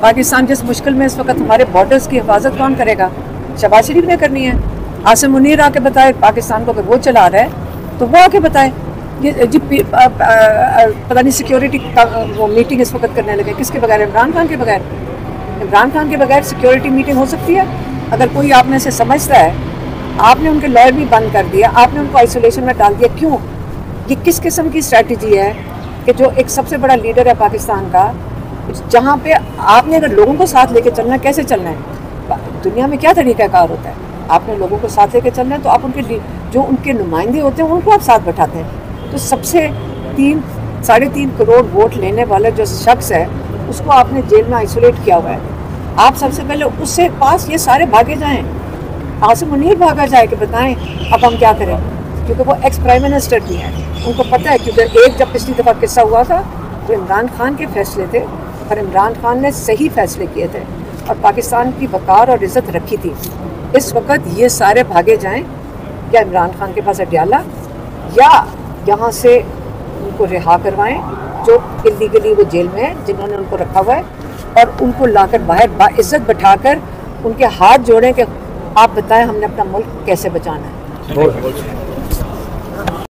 पाकिस्तान जिस मुश्किल में इस वक्त हमारे बॉर्डर्स की हिफाजत कौन करेगा? शहबाज शरीफ ने करनी है। आसिम मुनीर आके बताए पाकिस्तान को, अगर वो चला रहा है तो वो आके बताए। ये जी पता नहीं सिक्योरिटी का वो मीटिंग इस वक्त करने लगे किसके बगैर? इमरान खान के बगैर। इमरान खान के बगैर सिक्योरिटी मीटिंग हो सकती है? अगर कोई आप में से समझता है, आपने उनके लॉयर भी बंद कर दिया, आपने उनको आइसोलेशन में डाल दिया, क्यों? ये किस किस्म की स्ट्रैटेजी है कि जो एक सबसे बड़ा लीडर है पाकिस्तान का, जहाँ पे आपने अगर लोगों को साथ लेके चलना है, कैसे चलना है? दुनिया में क्या तरीक़ाकार होता है? आपने लोगों को साथ लेके चलना है तो आप उनके जो उनके नुमाइंदे होते हैं उनको आप साथ बैठाते हैं। तो सबसे 3-3.5 करोड़ वोट लेने वाला जो शख्स है उसको आपने जेल में आइसोलेट किया हुआ है। आप सबसे पहले उससे पास ये सारे भागे जाएं, आसिम मुनीर भागा जाए कि बताएं अब हम क्या करें, क्योंकि वो एक्स प्राइम मिनिस्टर भी हैं, उनको पता है। क्योंकि एक जब पिछली दफ़ा किस्सा हुआ था तो इमरान खान के फैसले थे और इमरान खान ने सही फैसले किए थे और पाकिस्तान की वक़ार और इज़्ज़त रखी थी। इस वक्त ये सारे भागे जाएं, या इमरान खान के पास अडयाला, या यहाँ से उनको रिहा करवाएं जो इल्लीगली वो जेल में है, जिन्होंने उनको रखा हुआ है, और उनको लाकर बाहर बाइज़्ज़त बैठाकर उनके हाथ जोड़ें कि आप बताएं हमने अपना मुल्क कैसे बचाना है।